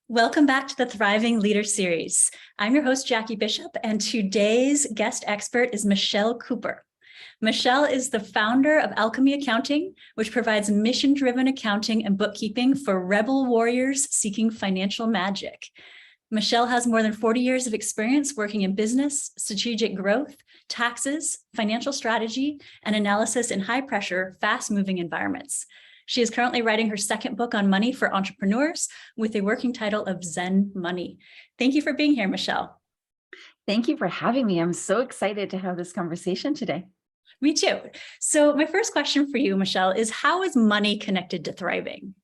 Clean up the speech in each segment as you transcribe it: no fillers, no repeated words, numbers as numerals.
Welcome back to the Thriving Leader Series. I'm your host, Jackie Bishop, and today's guest expert is Michelle Cooper. Michelle is the founder of Alchemy Accounting, which provides mission-driven accounting and bookkeeping for rebel warriors seeking financial magic. Michelle has more than 40 years of experience working in business, strategic growth, taxes, financial strategy, and analysis in high-pressure, fast-moving environments. She is currently writing her second book on money for entrepreneurs with a working title of Zen Money. Thank you for being here, Michelle. Thank you for having me. I'm so excited to have this conversation today. Me too. So my first question for you, Michelle, is how is money connected to thriving?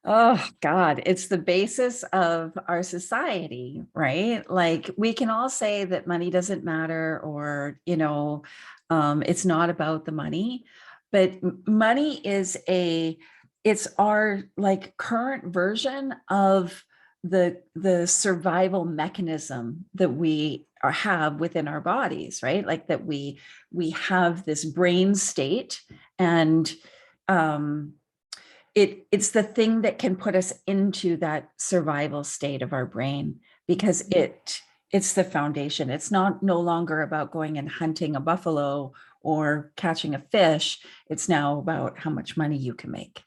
Oh God, it's the basis of our society, right? Like we can all say that money doesn't matter or, it's not about the money, but money is it's our like current version of the survival mechanism that we have within our bodies, right? Like that we have this brain state and it's the thing that can put us into that survival state of our brain because it's the foundation. It's no longer about going and hunting a buffalo or catching a fish. It's now about how much money you can make.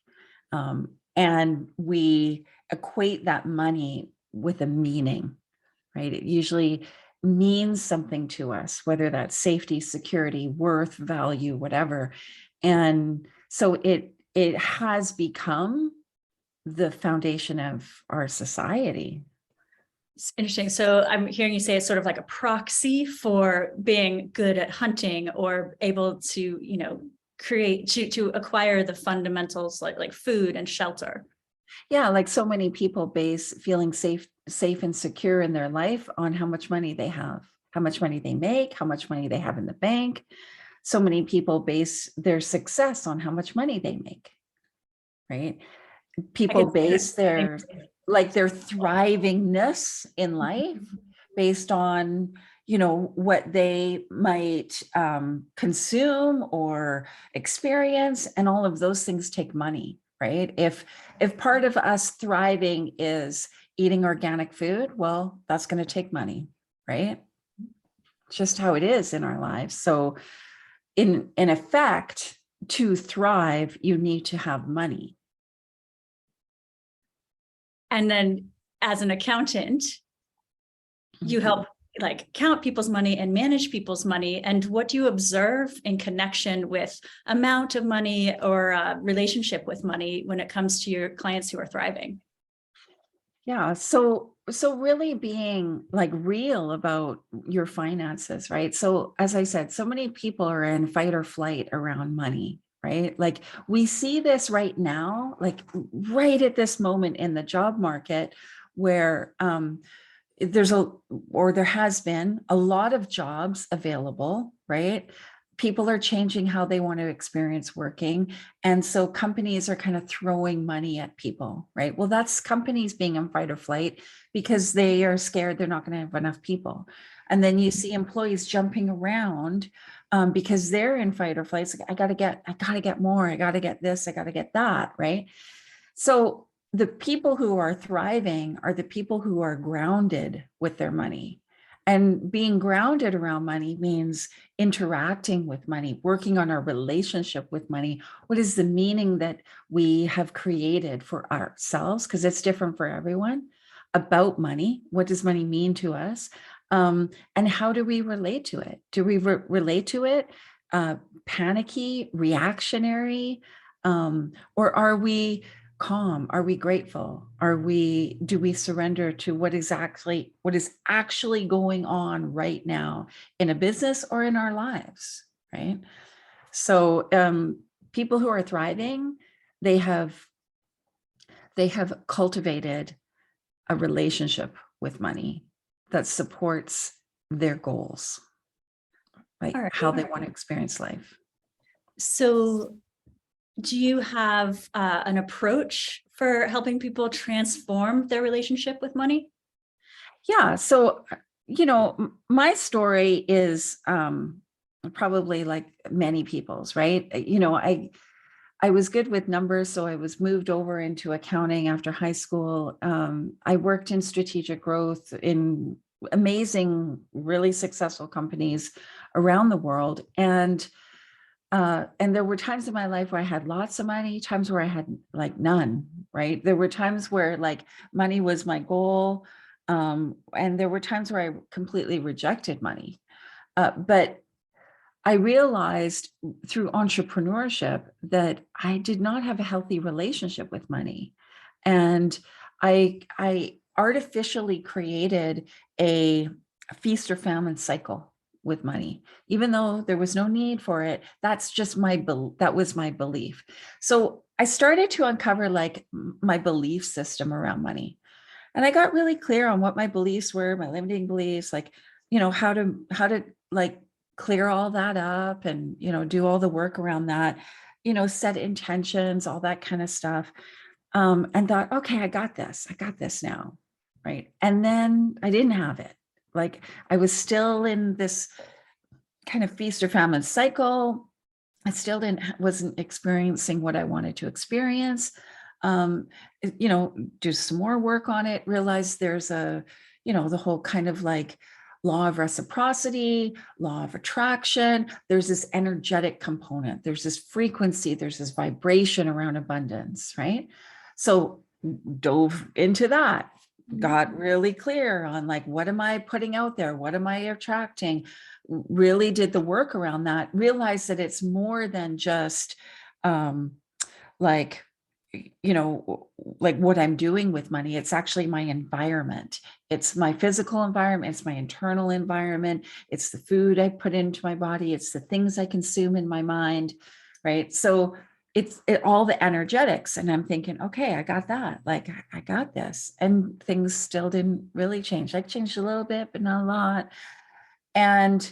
And we equate that money with a meaning, right? It usually means something to us, whether that's safety, security, worth, value, whatever. And so it has become the foundation of our society. It's interesting. So I'm hearing you say it's sort of like a proxy for being good at hunting or able to, create to acquire the fundamentals like food and shelter. Yeah, like so many people base feeling safe and secure in their life on how much money they have, how much money they make, how much money they have in the bank. So many people base their success on how much money they make, right? People base their thrivingness in life based on, what they might consume or experience. And all of those things take money, right? If part of us thriving is eating organic food, well, that's going to take money, right? Just how it is in our lives. So in effect, to thrive, you need to have money. And then as an accountant, you help count people's money and manage people's money. And what do you observe in connection with amount of money or relationship with money when it comes to your clients who are thriving? Yeah. So really being like real about your finances, right? So as I said, so many people are in fight or flight around money, right? Like we see this right now, like right at this moment in the job market where there has been a lot of jobs available, right? People are changing how they want to experience working. And so companies are kind of throwing money at people, right? Well, that's companies being in fight or flight because they are scared they're not going to have enough people. And then you see employees jumping around because they're in fight or flight. It's like, I got to get more. I got to get this. I got to get that, right? So the people who are thriving are the people who are grounded with their money. And being grounded around money means interacting with money, working on our relationship with money. What is the meaning that we have created for ourselves? Because it's different for everyone about money. What does money mean to us? And how do we relate to it? Do we relate to it panicky, reactionary, or are we calm? Are we grateful? Do we surrender to what is actually going on right now in a business or in our lives, right? So people who are thriving, they have cultivated a relationship with money that supports their goals, like how they want to experience life. So do you have an approach for helping people transform their relationship with money? Yeah. So, my story is probably like many people's, right? I was good with numbers, so I was moved over into accounting after high school. I worked in strategic growth in amazing, really successful companies around the world. And there were times in my life where I had lots of money, times where I had like none, right? There were times where like money was my goal. And there were times where I completely rejected money. But I realized through entrepreneurship that I did not have a healthy relationship with money. And I artificially created a feast or famine cycle with money, even though there was no need for it. That's just that was my belief. So I started to uncover like my belief system around money. And I got really clear on what my beliefs were, my limiting beliefs, like, how to like clear all that up and, do all the work around that, set intentions, all that kind of stuff. And thought, okay, I got this now. Right. And then I didn't have it. Like I was still in this kind of feast or famine cycle. I still wasn't experiencing what I wanted to experience. Um, do some more work on it, realize there's the whole kind of like law of reciprocity, law of attraction. There's this energetic component, there's this frequency, there's this vibration around abundance, right? So dove into that, got really clear on like, what am I putting out there? What am I attracting? Really did the work around that, realized that it's more than just like, like what I'm doing with money. It's actually my environment. It's my physical environment. It's my internal environment. It's the food I put into my body. It's the things I consume in my mind, right? So it's all the energetics. And I'm thinking, okay, I got that. Like, I got this. And things still didn't really change. I changed a little bit, but not a lot. And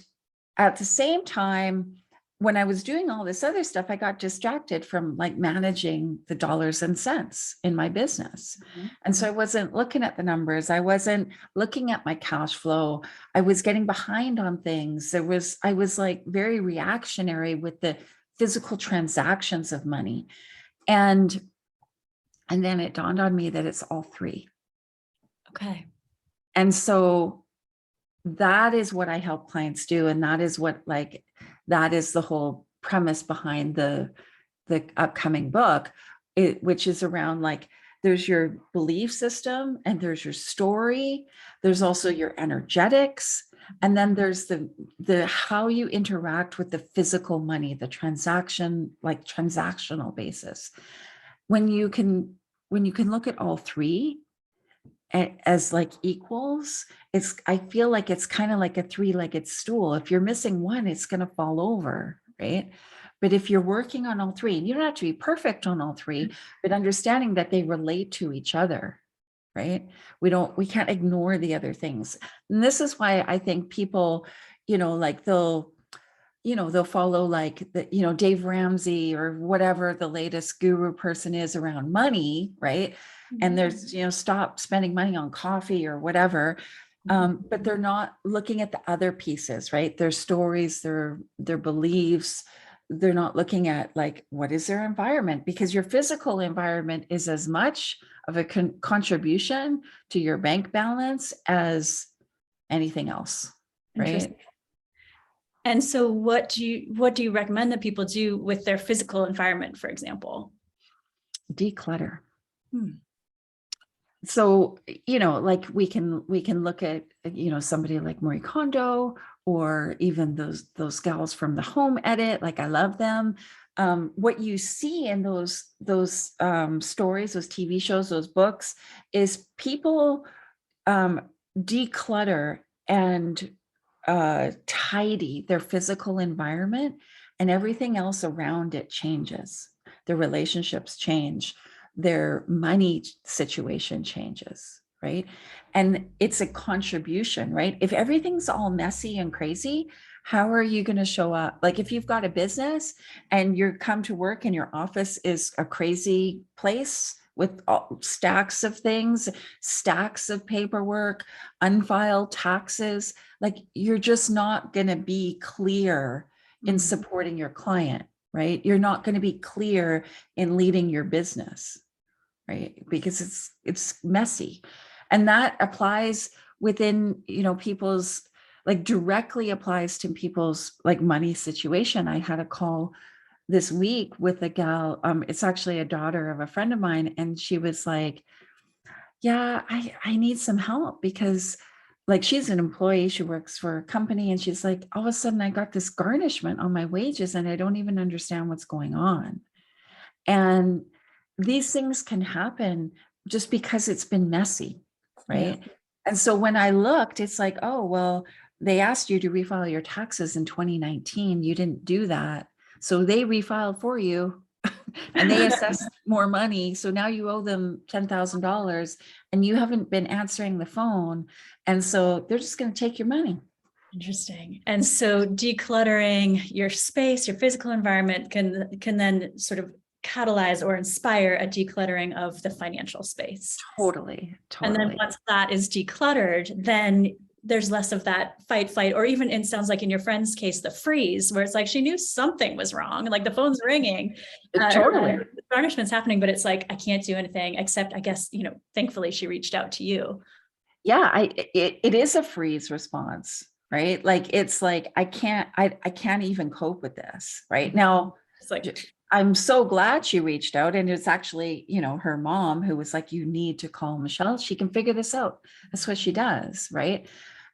at the same time, when I was doing all this other stuff, I got distracted from like managing the dollars and cents in my business. Mm-hmm. And so I wasn't looking at the numbers. I wasn't looking at my cash flow. I was getting behind on things. I was like very reactionary with the physical transactions of money. And then it dawned on me that it's all three. Okay. And so that is what I help clients do. And that is that is the whole premise behind the upcoming book, which is around like, there's your belief system and there's your story. There's also your energetics. And then there's the how you interact with the physical money, the transactional basis. When you can look at all three as like equals, I feel like it's kind of like a three-legged stool. If you're missing one, it's going to fall over, right? But if you're working on all three, and you don't have to be perfect on all three, but understanding that they relate to each other, right? We can't ignore the other things. And this is why I think people, like they'll follow like Dave Ramsey or whatever the latest guru person is around money, right? And there's, stop spending money on coffee or whatever. But they're not looking at the other pieces, right? Their stories, their beliefs. They're not looking at like, what is their environment? Because your physical environment is as much of a contribution to your bank balance as anything else, right? And so what do you recommend that people do with their physical environment, for example? Declutter. So, like we can look at, somebody like Marie Kondo, or even those gals from the Home Edit, like I love them. What you see in those stories, those TV shows, those books, is people declutter and tidy their physical environment, and everything else around it changes. Their relationships change, their money situation changes, right? And it's a contribution, right? If everything's all messy and crazy, how are you going to show up? Like if you've got a business and you come to work and your office is a crazy place with stacks of things, stacks of paperwork, unfiled taxes, like you're just not going to be clear in supporting your client, right? You're not going to be clear in leading your business, right? Because it's messy. And that applies within, people's, like, directly applies to people's like money situation. I had a call this week with a gal, it's actually a daughter of a friend of mine, and she was like, yeah, I need some help because, like, she's an employee, she works for a company, and she's like, all of a sudden I got this garnishment on my wages and I don't even understand what's going on. And these things can happen just because it's been messy, Yeah. right? And so when I looked, it's like, oh, well, they asked you to refile your taxes in 2019. You didn't do that. So they refiled for you and they assessed more money. So now you owe them $10,000 and you haven't been answering the phone. And so they're just going to take your money. Interesting. And so decluttering your space, your physical environment can then sort of catalyze or inspire a decluttering of the financial space. Totally. And then once that is decluttered, then there's less of that fight, flight, or even it sounds like in your friend's case, the freeze, where it's like she knew something was wrong, like the phone's ringing, Totally. the garnishment's happening, but it's like I can't do anything except, I guess, thankfully she reached out to you. Yeah, it is a freeze response, right? Like, it's like I can't even cope with this right now. It's like, I'm so glad she reached out, and it's actually, her mom who was like, you need to call Michelle, she can figure this out. That's what she does, right?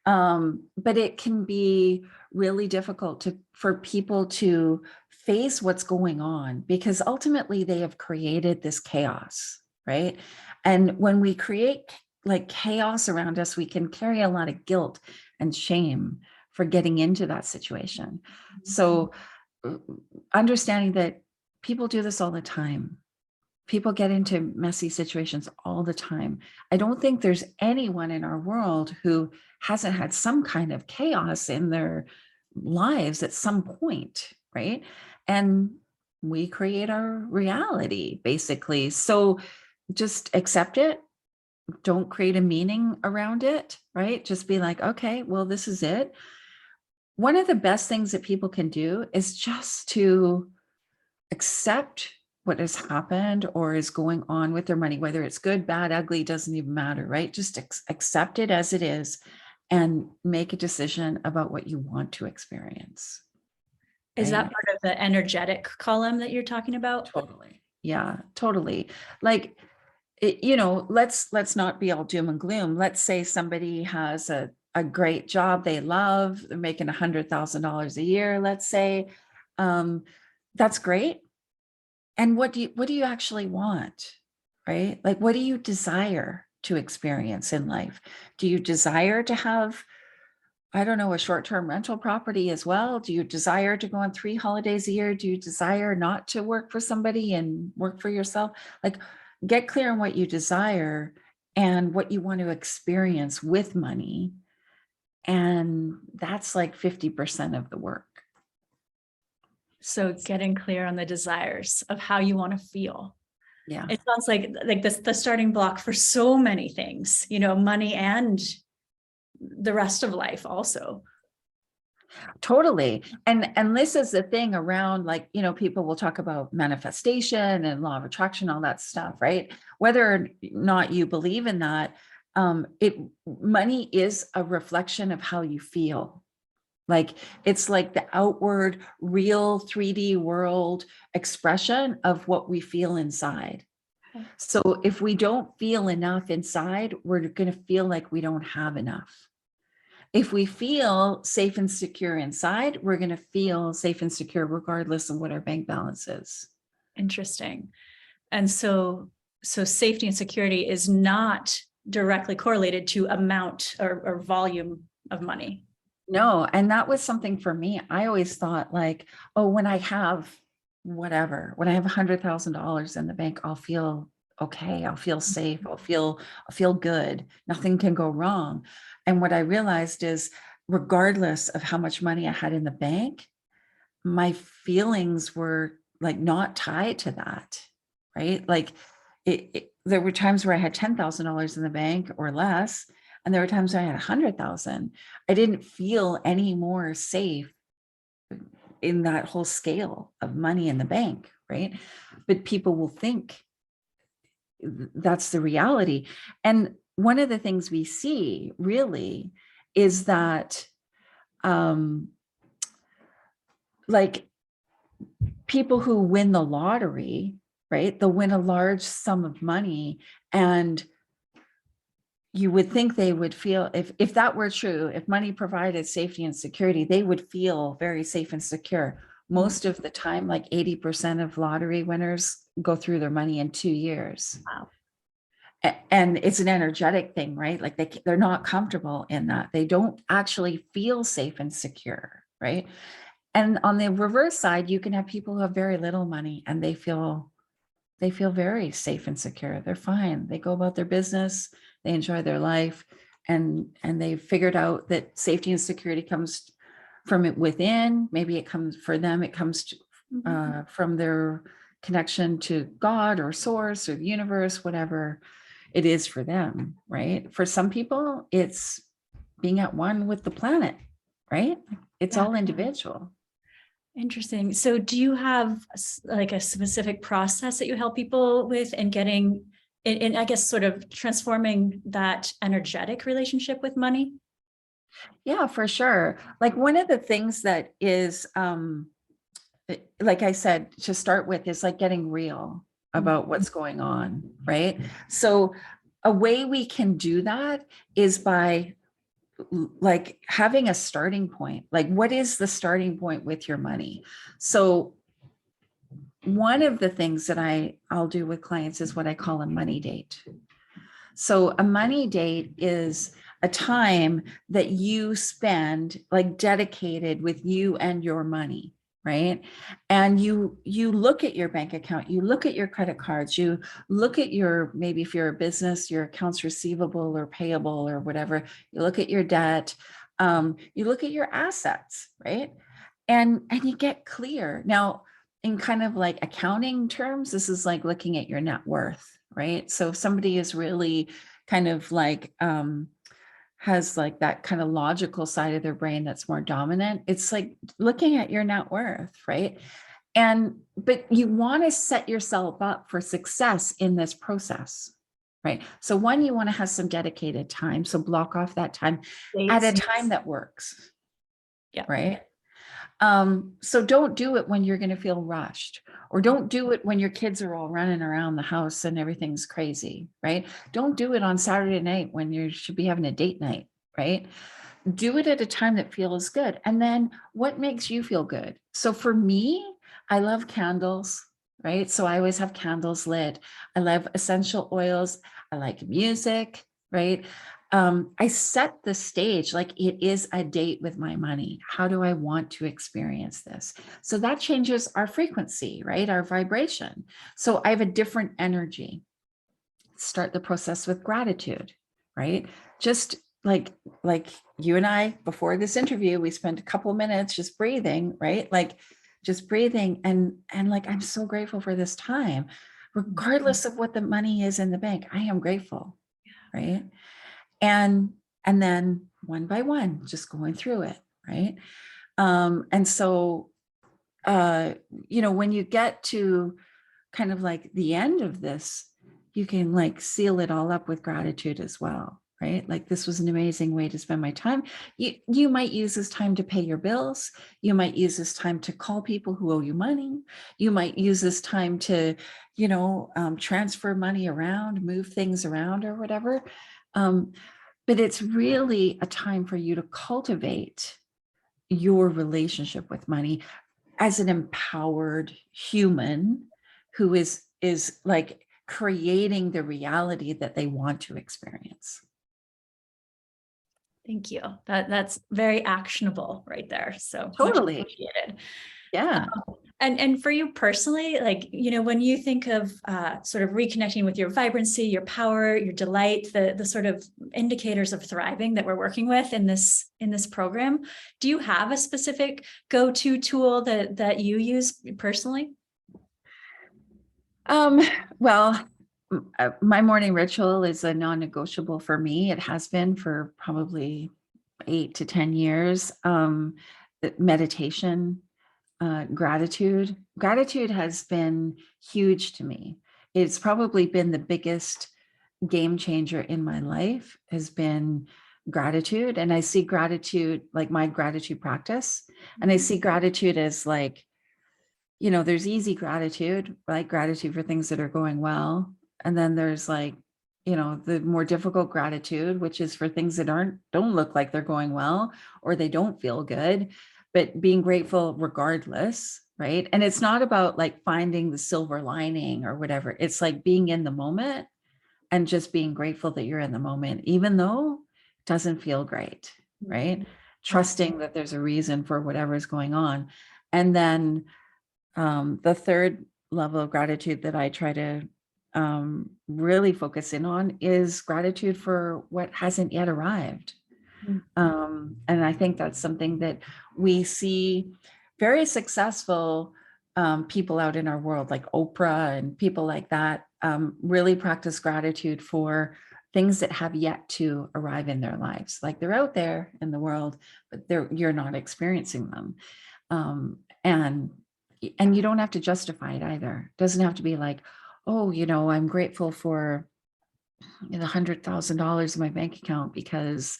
But it can be really difficult for people to face what's going on, because ultimately they have created this chaos, right? And when we create like chaos around us, we can carry a lot of guilt and shame for getting into that situation. So understanding that people do this all the time. People get into messy situations all the time. I don't think there's anyone in our world who hasn't had some kind of chaos in their lives at some point, right? And we create our reality, basically. So just accept it. Don't create a meaning around it, right? Just be like, okay, well, this is it. One of the best things that people can do is just to accept what has happened or is going on with their money, whether it's good, bad, ugly, doesn't even matter, right? Just accept it as it is and make a decision about what you want to experience. is that Right? part of the energetic column that you're talking about? Totally. Yeah, totally. Like, let's not be all doom and gloom. Let's say somebody has a great job they love, they're making $100,000 a year, let's say. That's great. And what do you actually want, right? Like, what do you desire to experience in life? Do you desire to have, I don't know, a short-term rental property as well? Do you desire to go on 3 holidays a year? Do you desire not to work for somebody and work for yourself? Like, get clear on what you desire and what you want to experience with money. And that's like 50% of the work. So getting clear on the desires of how you want to feel. Yeah. It sounds like this, the starting block for so many things, money and the rest of life also. Totally. And this is the thing around, like, people will talk about manifestation and law of attraction, all that stuff, right? Whether or not you believe in that, money is a reflection of how you feel. Like, it's like the outward, real 3D world expression of what we feel inside. So if we don't feel enough inside, we're going to feel like we don't have enough. If we feel safe and secure inside, we're going to feel safe and secure regardless of what our bank balance is. Interesting. And so safety and security is not directly correlated to amount or volume of money. No, and that was something for me. I always thought, like, oh, when I have whatever, when I have $100,000 in the bank, I'll feel okay. I'll feel safe. I'll feel good. Nothing can go wrong. And what I realized is, regardless of how much money I had in the bank, my feelings were like not tied to that, right? Like, there were times where I had $10,000 in the bank or less, and there were times where I had 100,000. I didn't feel any more safe in that whole scale of money in the bank, right? But people will think that's the reality. And one of the things we see really is that like people who win the lottery, right? They'll win a large sum of money, and you would think they would feel, if that were true, if money provided safety and security, they would feel very safe and secure. Most of the time, like 80% of lottery winners go through their money in 2 years. Wow. And it's an energetic thing, right? Like they're not comfortable in that. They don't actually feel safe and secure, right? And on the reverse side, you can have people who have very little money and they feel very safe and secure. They're fine. They go about their business, they enjoy their life, and they've figured out that safety and security comes from it within. Maybe it comes for them, it comes to, from their connection to God or source or the universe, whatever it is for them, right? For some people, it's being at one with the planet, right? It's all individual. Interesting. So do you have like a specific process that you help people with in getting in, I guess, sort of transforming that energetic relationship with money? Yeah, for sure. Like one of the things that is, like I said, to start with is like getting real about what's going on, right? So a way we can do that is by like having a starting point. Like, what is the starting point with your money? So one of the things that I'll do with clients is what I call a money date. So a money date is a time that you spend like dedicated with you and your money, right? And you look at your bank account, you look at your credit cards, you look at your, maybe if you're a business, your accounts receivable or payable or whatever, you look at your debt, you look at your assets, right? And you get clear. Now, in kind of like accounting terms, this is like looking at your net worth, right? So if somebody is really kind of like has like that kind of logical side of their brain that's more dominant, it's like looking at your net worth, right? But you want to set yourself up for success in this process, right? So one, you want to have some dedicated time. So block off that time at a time that works. Yeah. Right. So don't do it when you're going to feel rushed, or don't do it when your kids are all running around the house and everything's crazy, right? Don't do it on Saturday night when you should be having a date night, right? Do it at a time that feels good. And then what makes you feel good? So for me, I love candles, right? So I always have candles lit. I love essential oils. I like music, right? I set the stage like it is a date with my money. How do I want to experience this? So that changes our frequency, right? Our vibration. So I have a different energy. Start the process with gratitude, right? Just like you and I, before this interview, we spent a couple of minutes just breathing, right? Like just breathing and like, I'm so grateful for this time, regardless of what the money is in the bank. I am grateful, right? And then one by one, just going through it, right? And so when you get to kind of like the end of this, you can like seal it all up with gratitude as well, right? Like, this was an amazing way to spend my time. You might use this time to pay your bills. You might use this time to call people who owe you money. You might use this time to, transfer money around, move things around or whatever. But it's really a time for you to cultivate your relationship with money as an empowered human who is like creating the reality that they want to experience. Thank you. That's very actionable right there. So Totally. much appreciated. Yeah. And for you personally, like, when you think of sort of reconnecting with your vibrancy, your power, your delight, the sort of indicators of thriving that we're working with in this program, do you have a specific go-to tool that you use personally? Well, my morning ritual is a non-negotiable for me. It has been for probably 8 to 10 years. Meditation. Gratitude has been huge to me. It's probably been the biggest game changer in my life, has been gratitude. And I see gratitude like my gratitude practice. And I see gratitude as like, there's easy gratitude, like gratitude for things that are going well. And then there's like, the more difficult gratitude, which is for things that don't look like they're going well, or they don't feel good, but being grateful regardless, right? And it's not about like finding the silver lining or whatever. It's like being in the moment and just being grateful that you're in the moment, even though it doesn't feel great, right? Trusting that there's a reason for whatever is going on. And then the third level of gratitude that I try to really focus in on is gratitude for what hasn't yet arrived. And I think that's something that we see very successful people out in our world, like Oprah and people like that, really practice gratitude for things that have yet to arrive in their lives. Like they're out there in the world, but you're not experiencing them. And you don't have to justify it either. It doesn't have to be like, oh, I'm grateful for the $100,000 in my bank account because,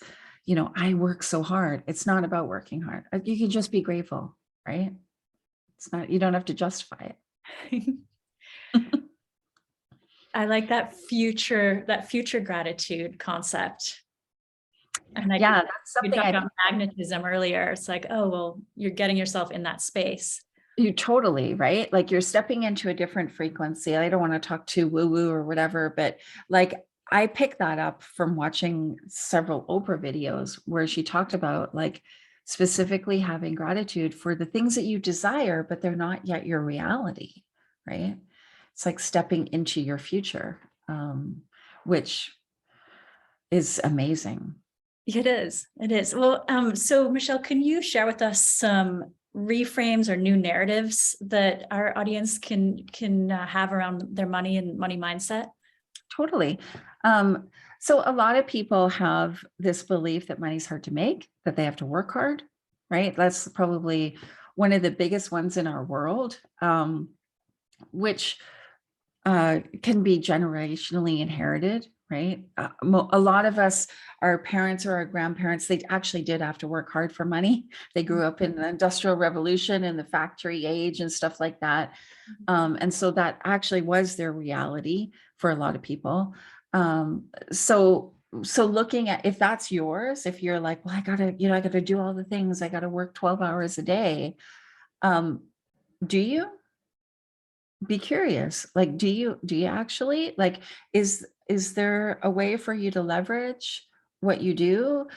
I work so hard. It's not about working hard. You can just be grateful, right? It's not, you don't have to justify it. I like that future gratitude concept. And yeah, that's you something talked about magnetism earlier. It's like, oh, well, you're getting yourself in that space. You totally, right? Like you're stepping into a different frequency. I don't want to talk too woo-woo or whatever, but like I picked that up from watching several Oprah videos where she talked about like specifically having gratitude for the things that you desire, but they're not yet your reality, right? It's like stepping into your future, which is amazing. It is. It is. Well, so Michelle, can you share with us some reframes or new narratives that our audience can have around their money and money mindset? Totally. So a lot of people have this belief that money's hard to make, that they have to work hard, right? That's probably one of the biggest ones in our world, which can be generationally inherited, right? A lot of us, our parents or our grandparents, they actually did have to work hard for money. They grew up in the Industrial Revolution and the factory age and stuff like that. And so that actually was their reality for a lot of people. So looking at, if that's yours, if you're like, well, I gotta do all the things, I gotta work 12 hours a day. Do you? Be curious, like, do you actually like, is there a way for you to leverage what you do?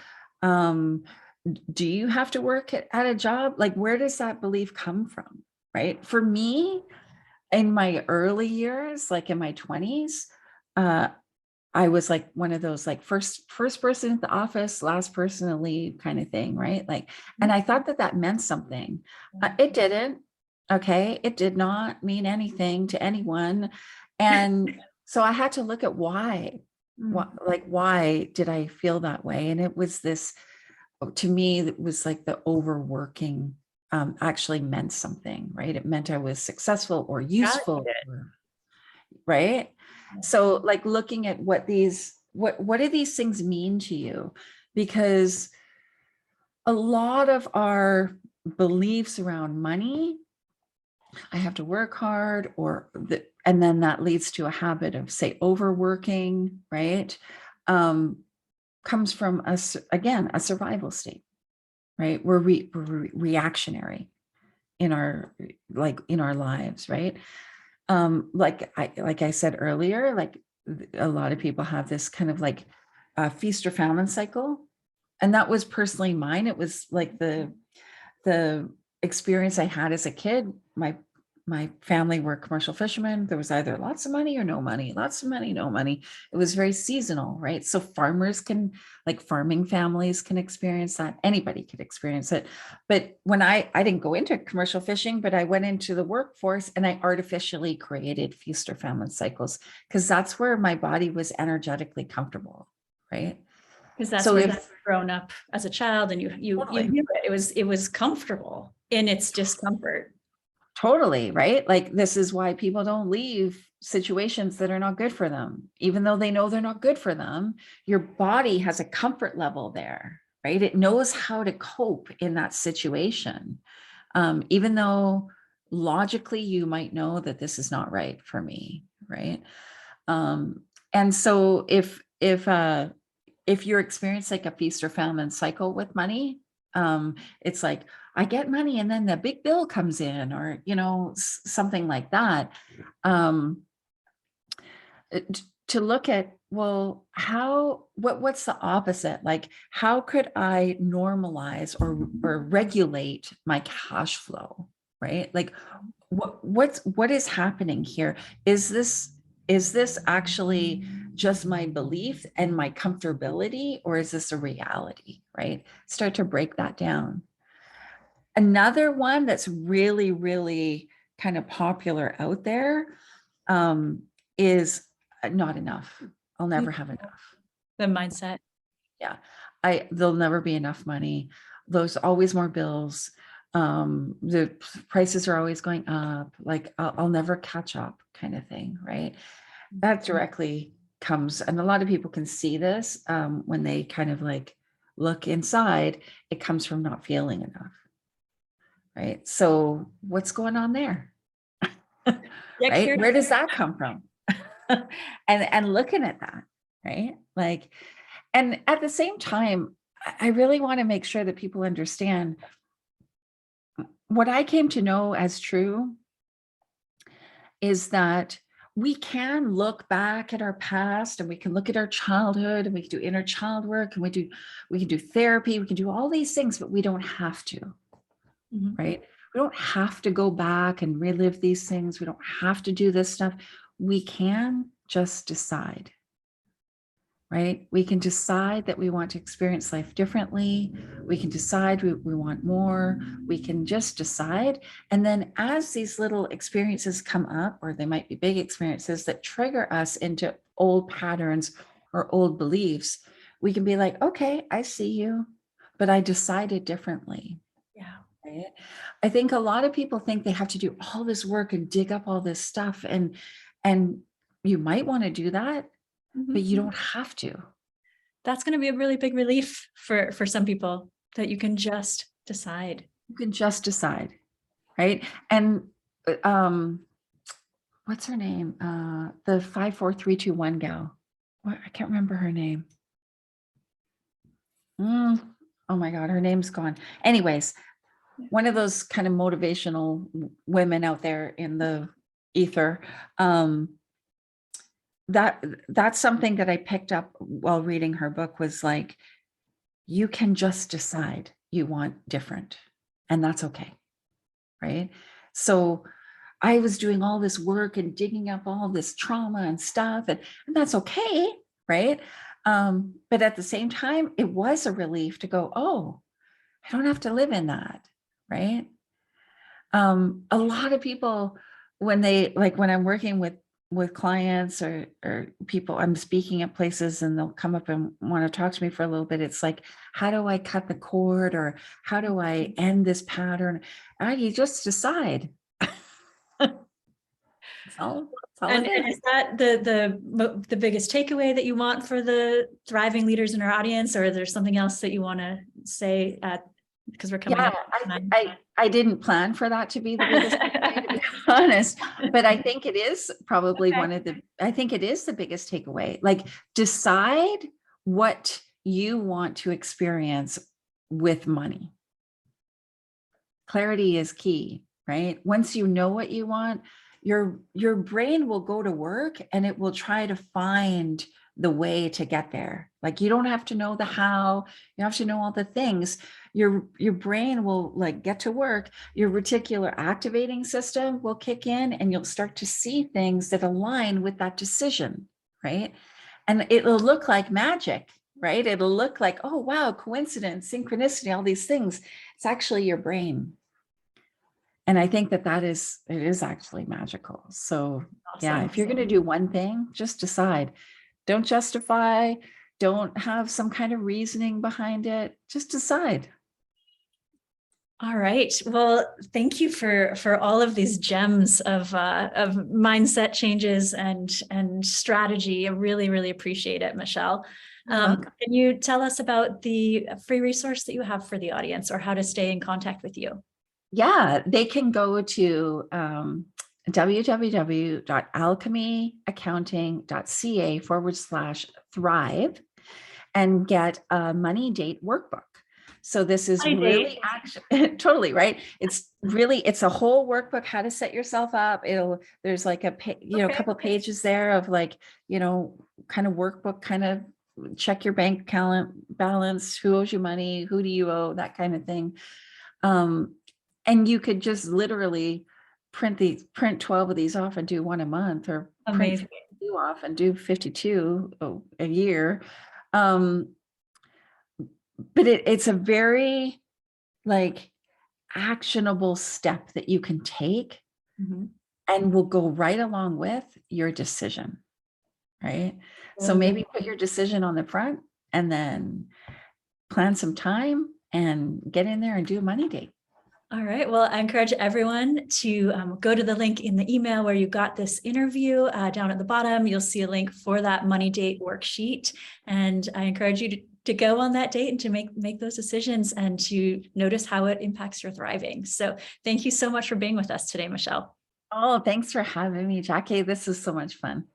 Do you have to work at a job? Like, where does that belief come from? Right? For me, in my early years, like in my 20s, I was like one of those like first person at the office, last person to leave kind of thing, right? Like, and I thought that meant something. It didn't. Okay, it did not mean anything to anyone, and so I had to look at why. Why did I feel that way? And it was this, to me, it was like the overworking actually meant something, right? It meant I was successful or useful, right? So like looking at what do these things mean to you? Because a lot of our beliefs around money, I have to work hard, and then that leads to a habit of, say, overworking, right? Comes from us, again, a survival state, right? We're reactionary in our lives, right? Like I said earlier, like a lot of people have this kind of like feast or famine cycle. And that was personally mine. It was like the experience I had as a kid. My family were commercial fishermen. There was either lots of money or no money, lots of money, no money. It was very seasonal, right? So farming families can experience that. Anybody could experience it. But when I didn't go into commercial fishing, but I went into the workforce and I artificially created feast or famine cycles because that's where my body was energetically comfortable, right? Because that's where you've grown up as a child and you Totally. knew it. It was comfortable. in its discomfort. Totally, right? Like this is why people don't leave situations that are not good for them, even though they know they're not good for them. Your body has a comfort level there, right? It knows how to cope in that situation, even though logically you might know that this is not right for me, right? And so if you're experiencing like a feast or famine cycle with money, it's like I get money and then the big bill comes in, or something like that. To look at, well, what's the opposite? Like, how could I normalize or regulate my cash flow, right? Like, what is happening here? Is this actually just my belief and my comfortability, or is this a reality, right? Start to break that down. Another one that's really, really kind of popular out there, is not enough. I'll never have enough. The mindset. Yeah. There'll never be enough money. There's always more bills. The prices are always going up. Like I'll never catch up, kind of thing, right? That directly comes, and a lot of people can see this when they kind of like look inside. It comes from not feeling enough, right? So what's going on there? Right? Where does that come from? and looking at that, right? Like, and at the same time, I really want to make sure that people understand what I came to know as true is that we can look back at our past, and we can look at our childhood, and we can do inner child work, and we can do therapy, we can do all these things, but we don't have to, right? We don't have to go back and relive these things. We don't have to do this stuff. We can just decide, right? We can decide that we want to experience life differently. We can decide we want more. We can just decide. And then as these little experiences come up, or they might be big experiences that trigger us into old patterns or old beliefs, we can be like, okay, I see you, but I decided differently. Yeah. Right? I think a lot of people think they have to do all this work and dig up all this stuff. And you might want to do that, but you don't have to. That's going to be a really big relief for some people, that you can just decide. You can just decide, right? And what's her name? The 54321 gal. What, I can't remember her name. Oh my God, her name's gone. Anyways, one of those kind of motivational women out there in the ether. That's something that I picked up while reading her book, was like, you can just decide you want different, and that's okay, right? So I was doing all this work and digging up all this trauma and stuff, and that's okay, right? But at the same time, it was a relief to go, oh, I don't have to live in that, right? A lot of people, when I'm working with clients or people, I'm speaking at places, and they'll come up and want to talk to me for a little bit. It's like, how do I cut the cord, or how do I end this pattern? You just decide. And is that the biggest takeaway that you want for the thriving leaders in our audience, or is there something else that you want to say because we're coming up? I didn't plan for that to be the biggest takeaway, to be honest, but I think it is probably I think it is the biggest takeaway. Like, decide what you want to experience with money. Clarity is key, right? Once you know what you want, your brain will go to work, and it will try to find the way to get there. Like, you don't have to know the how, you have to know all the things. Your brain will like get to work. Your reticular activating system will kick in, and you'll start to see things that align with that decision, right? And it'll look like magic, right? It'll look like, oh wow, coincidence, synchronicity, all these things. It's actually your brain. And I think it is actually magical. So awesome. Yeah, if you're going to do one thing, just decide. Don't justify, don't have some kind of reasoning behind it. Just decide. All right. Well, thank you for all of these gems of mindset changes and strategy. I really, really appreciate it, Michelle. You're welcome. Can you tell us about the free resource that you have for the audience or how to stay in contact with you? Yeah, they can go to www.alchemyaccounting.ca/thrive and get a money date workbook. So this is Money date. really actually totally right. It's a whole workbook how to set yourself up. There's like a Okay. couple pages there of like, kind of workbook, kind of check your bank account balance, who owes you money, who do you owe, that kind of thing. And you could just literally print 12 of these off and do one a month, or print Amazing. 52 off and do 52 a year. Um, but it's a very like actionable step that you can take Mhm. and will go right along with your decision, right? So Really good. maybe put your decision on the front and then plan some time and get in there and do a money date. All right. Well, I encourage everyone to go to the link in the email where you got this interview. Down at the bottom, you'll see a link for that money date worksheet. And I encourage you to go on that date and to make those decisions and to notice how it impacts your thriving. So thank you so much for being with us today, Michelle. Oh, thanks for having me, Jackie. This is so much fun.